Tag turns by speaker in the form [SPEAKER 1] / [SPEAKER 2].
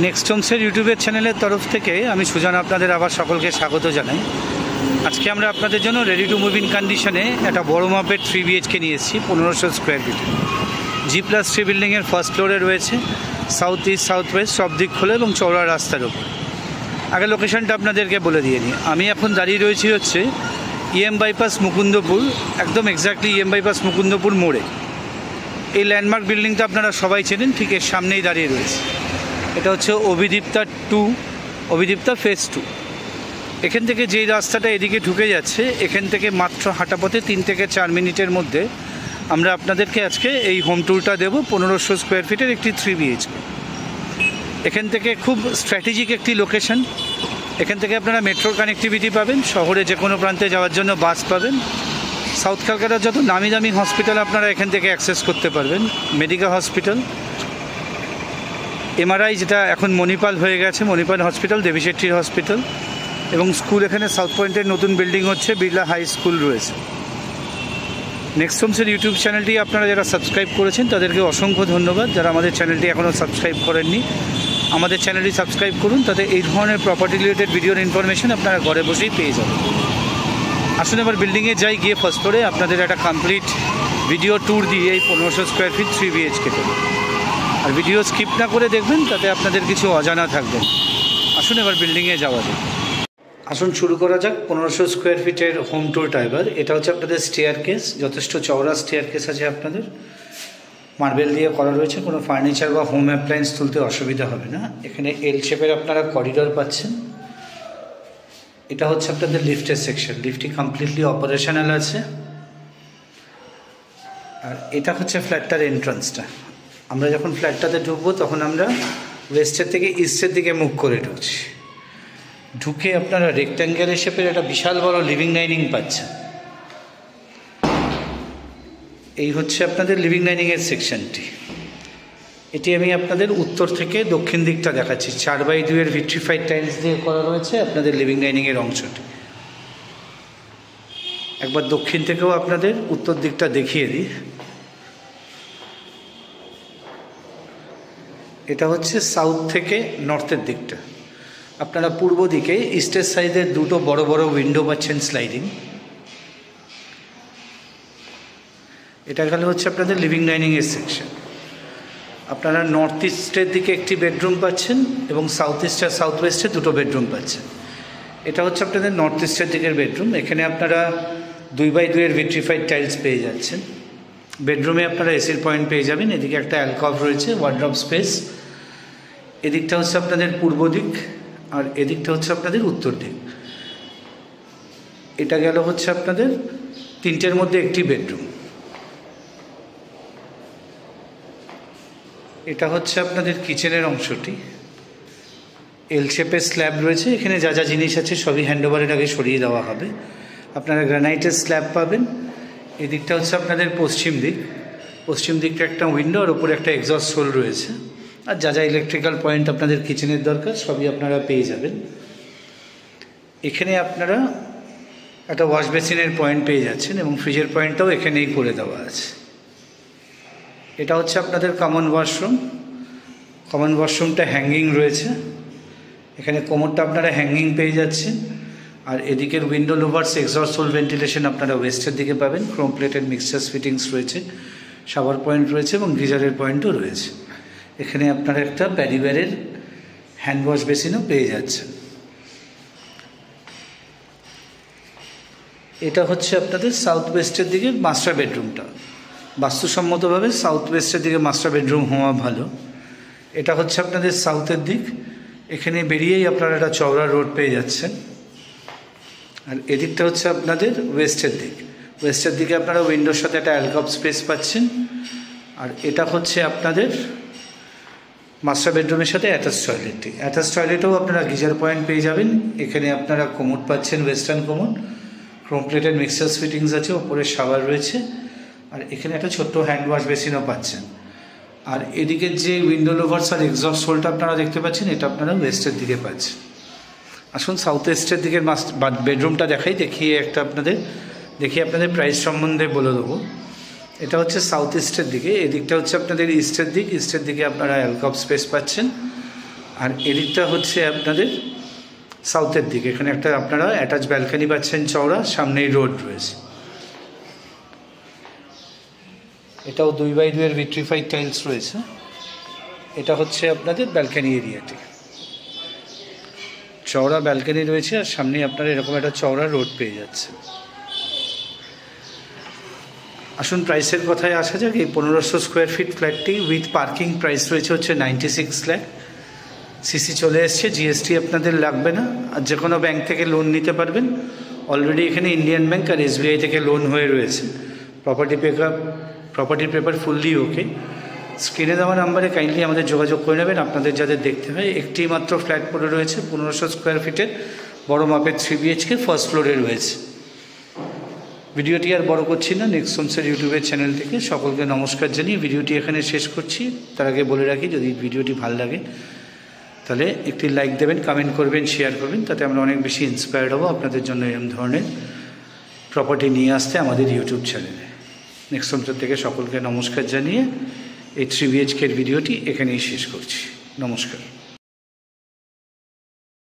[SPEAKER 1] Next হোমসের ইউটিউবের চ্যানেলের তরফ থেকে আমি সুজন আপনাদের আবার সকলকে স্বাগত জানাই। আজকে আমরা আপনাদের জন্য রেডি টু মুভ ইন কন্ডিশনে একটা বড় মাপের 3 BHK নিয়ে এসেছি 1500 স্কোয়ার ফিটে। G+3 বিল্ডিংয়ের ফার্স্ট ফ্লোরে রয়েছে, সাউথ ইস্ট সাউথ ওয়েস্ট সব দিক খোলা এবং চওড়া রাস্তার ওপর। আগে লোকেশনটা আপনাদেরকে বলে দিয়ে নিই। আমি এখন দাঁড়িয়ে রয়েছি হচ্ছে EM বাইপাস মুকুন্দপুর, একদম এক্স্যাক্টলি EM বাইপাস মুকুন্দপুর মোড়ে। এই ল্যান্ডমার্ক বিল্ডিংটা আপনারা সবাই চেনেন, ঠিক এর সামনেই দাঁড়িয়ে রয়েছে। এটা হচ্ছে অভিদীপ্তা ফেজ 2। এখান থেকে যেই রাস্তাটা এদিকে ঢুকে যাচ্ছে, এখান থেকে মাত্র হাঁটা পথে 3 থেকে 4 মিনিটের মধ্যে আমরা আপনাদেরকে আজকে এই হোম ট্যুরটা দেবো 1500 স্কোয়ার ফিটের একটি 3 BHK। এখান থেকে খুব স্ট্র্যাটেজিক একটি লোকেশন। এখান থেকে আপনারা মেট্রোর কানেক্টিভিটি পাবেন, শহরে যে কোনো প্রান্তে যাওয়ার জন্য বাস পাবেন। সাউথ ক্যালকাটার যত দামি দামি হসপিটাল আপনারা এখান থেকে অ্যাক্সেস করতে পারবেন। মেডিকা হসপিটাল, MRI যেটা এখন মণিপাল হয়ে গেছে, মণিপাল হসপিটাল, দেবী শেট্টির হসপিটাল এবং স্কুল। এখানে সাউথ পয়েন্টের নতুন বিল্ডিং হচ্ছে, বিড়লা হাই স্কুল রয়েছে। নেক্সট হোমসের ইউটিউব চ্যানেলটি আপনারা যারা সাবস্ক্রাইব করেছেন তাদেরকে অসংখ্য ধন্যবাদ। যারা আমাদের চ্যানেলটি এখনও সাবস্ক্রাইব করেননি, আমাদের চ্যানেলটি সাবস্ক্রাইব করুন, তাতে এই ধরনের প্রপার্টি রিলেটেড ভিডিওর ইনফরমেশন আপনারা ঘরে বসেই পেয়ে যাবেন। আসুন এবার বিল্ডিংয়ে যাই, গিয়ে ফার্স্ট ফ্লোরে আপনাদের একটা কমপ্লিট ভিডিও ট্যুর দিয়ে এই 1500 স্কোয়ার ফিট 3 BHK। আর ভিডিও স্কিপ না করে দেখবেন, তাতে আপনাদের কিছু অজানা থাকবে। আসুন এবার বিল্ডিংয়ে যাওয়া যাক। আসুন শুরু করা যাক 1500 স্কোয়ার ফিটের হোম ট্যুরটা। এবার এটা হচ্ছে আপনাদের স্টেয়ার কেস, যথেষ্ট চওড়া স্টেয়ার কেস আছে আপনাদের, মার্বেল দিয়ে করা রয়েছে। কোনো ফার্নিচার বা হোম অ্যাপ্লায়েন্স তুলতে অসুবিধা হবে না। এখানে এল শেপের আপনারা করিডোর পাচ্ছেন। এটা হচ্ছে আপনাদের লিফটের সেকশন, লিফটটি কমপ্লিটলি অপারেশনাল আছে। আর এটা হচ্ছে ফ্ল্যাটটার এন্ট্রান্সটা। আমরা যখন ফ্ল্যাটটাতে ঢুকবো তখন আমরা ওয়েস্টের থেকে ইস্টের দিকে মুখ করে ঢুকছি। ঢুকে আপনারা রেক্ট্যাঙ্গেল শেপের একটা বিশাল বড় লিভিং ডাইনিং পাচ্ছেন। এই হচ্ছে আপনাদের লিভিং ডাইনিংয়ের সেকশনটি। এটি আমি আপনাদের উত্তর থেকে দক্ষিণ দিকটা দেখাচ্ছি। 4x2 এর ভিট্রিফাইড টাইলস দিয়ে করা রয়েছে আপনাদের লিভিং ডাইনিংয়ের অংশটি। একবার দক্ষিণ থেকেও আপনাদের উত্তর দিকটা দেখিয়ে দিই। এটা হচ্ছে সাউথ থেকে নর্থের দিকটা। আপনারা পূর্ব দিকে ইস্টের সাইডে দুটো বড় বড় উইন্ডো পাচ্ছেন স্লাইডিং। এটা গেল হচ্ছে আপনাদের লিভিং ডাইনিংয়ের সেকশন। আপনারা নর্থ ইস্টের দিকে একটি বেডরুম পাচ্ছেন এবং সাউথ ইস্ট আর সাউথ ওয়েস্টে দুটো বেডরুম পাচ্ছেন। এটা হচ্ছে আপনাদের নর্থ ইস্টের দিকের বেডরুম। এখানে আপনারা 2x2 এর ভিট্রিফাইড টাইলস পেয়ে যাচ্ছেন। বেডরুমে আপনারা এসির পয়েন্ট পেয়ে যাবেন। এদিকে একটা অ্যালকভ রয়েছে, ওয়ার্ড্রপ স্পেস। এদিকটা হচ্ছে আপনাদের পূর্ব দিক আর এদিকটা হচ্ছে আপনাদের উত্তর দিক। এটা গেল হচ্ছে আপনাদের 3টের মধ্যে একটি বেডরুম। এটা হচ্ছে আপনাদের কিচেনের অংশটি। এল শেপের স্ল্যাব রয়েছে। এখানে যা যা জিনিস আছে সবই হ্যান্ডওভারের আগে সরিয়ে দেওয়া হবে। আপনারা গ্রানাইটের স্ল্যাব পাবেন। এদিকটা হচ্ছে আপনাদের পশ্চিম দিক। পশ্চিম দিকটা একটা উইন্ডো আর ওপরে একটা এক্সস্ট হোল রয়েছে। আর যা যা ইলেকট্রিক্যাল পয়েন্ট আপনাদের কিচেনের দরকার সবই আপনারা পেয়ে যাবেন। এখানে আপনারা একটা ওয়াশ বেসিনের পয়েন্ট পেয়ে যাচ্ছেন এবং ফ্রিজের পয়েন্টটাও এখানেই করে দেওয়া আছে। এটা হচ্ছে আপনাদের কমন ওয়াশরুম। কমন ওয়াশরুমটা হ্যাঙ্গিং রয়েছে। এখানে কোমরটা আপনারা হ্যাঙ্গিং পেয়ে যাচ্ছেন। আর এদিকের উইন্ডো লোভার্স এক্সস্ট হোল ভেন্টিলেশন আপনারা ওয়েস্টের দিকে পাবেন। ক্রোম প্লেটেড মিক্সচার্স ফিটিংস রয়েছে, শাওয়ার পয়েন্ট রয়েছে এবং গিজারের পয়েন্টও রয়েছে। এখানে আপনারা একটা প্যাডিওয়ারের হ্যান্ড ওয়াশ বেসিনও পেয়ে যাচ্ছেন। এটা হচ্ছে আপনাদের সাউথ ওয়েস্টের দিকে মাস্টার বেডরুমটা। বাস্তুসম্মতভাবে সাউথ ওয়েস্টের দিকে মাস্টার বেডরুম হওয়া ভালো। এটা হচ্ছে আপনাদের সাউথের দিক। এখানে বেরিয়েই আপনারা একটা চওড়া রোড পেয়ে যাচ্ছেন। আর এদিকটা হচ্ছে আপনাদের ওয়েস্টের দিক। ওয়েস্টের দিকে আপনারা উইন্ডোর সাথে একটা অ্যালকভ স্পেস পাচ্ছেন। আর এটা হচ্ছে আপনাদের মাস্টার বেডরুমের সাথে অ্যাটাচ টয়লেটটি। অ্যাটাচ টয়লেটেও আপনারা গিজার পয়েন্ট পেয়ে যাবেন। এখানে আপনারা কোমোড পাচ্ছেন, western commode, chrome plated mixtures fittings আছে, ওপরে শাওয়ার রয়েছে। আর এখানে একটা ছোট্ট হ্যান্ড ওয়াশ বেসিনও পাচ্ছেন। আর এদিকে যে উইন্ডো লোভার্স আর এক্সস্ট হোলটা আপনারা দেখতে পাচ্ছেন, এটা আপনারা ওয়েস্টের দিকে পাচ্ছেন। আসুন সাউথ ওয়েস্টের দিকের বেডরুমটা দেখিয়ে আপনাদের প্রাইস সম্বন্ধে বলে দেবো। এটা হচ্ছে সাউথ ইস্টের দিকে, এদিকটা হচ্ছে আপনাদের ইস্টের দিক। ইস্টের দিকে আপনারা অ্যালকভ স্পেস পাচ্ছেন। আর এদিকটা হচ্ছে আপনাদের সাউথের দিকে। এখানে একটা আপনারা অ্যাটাচ ব্যালকানি পাচ্ছেন চওড়া, সামনেই রোড রয়েছে। এটাও 2x2 ভিট্রিফাইড টাইলস রয়েছে। এটা হচ্ছে আপনাদের ব্যালকানি এরিয়াটি, চওড়া ব্যালকানি রয়েছে আর সামনে আপনারা এরকম একটা চওড়া রোড পেয়ে যাচ্ছে। আসুন প্রাইসের কথায় আসা যাক। এই 1500 স্কোয়ার ফিট ফ্ল্যাটটি উইথ পার্কিং প্রাইস রয়েছে হচ্ছে 96 লাখ। সিসি চলে এসছে, জিএসটি আপনাদের লাগবে না, আর যে কোনো ব্যাংক থেকে লোন নিতে পারবেন। অলরেডি এখানে ইন্ডিয়ান ব্যাংক আর SBI থেকে লোন হয়ে রয়েছে। প্রপার্টি পেপার ফুললি ওকে। স্ক্রিনে দেওয়া নাম্বারে কাইন্ডলি আমাদের যোগাযোগ করে নেবেন। আপনাদের যাদের দেখতে হয়, একটি মাত্র ফ্ল্যাট পড়ে রয়েছে 1500 স্কোয়ার ফিটের, বড় মাপের 3 BHK, ফার্স্ট ফ্লোরে রয়েছে। ভিডিওটি আর বড় করছি না, নেক্সট হোমসের ইউটিউবের চ্যানেল থেকে সকলকে নমস্কার জানিয়ে ভিডিওটি এখানে শেষ করছি। তার আগে বলে রাখি, যদি ভিডিওটি ভালো লাগে তাহলে একটি লাইক দেবেন, কমেন্ট করবেন, শেয়ার করবেন, তাতে আমরা অনেক বেশি ইন্সপায়ার্ড হব আপনাদের জন্য এরকম ধরনের প্রপার্টি নিয়ে আসতে আমাদের ইউটিউব চ্যানেলে। নেক্সট হোমসের থেকে সকলকে নমস্কার জানিয়ে এই 3 BHK ভিডিওটি এখানেই শেষ করছি। নমস্কার।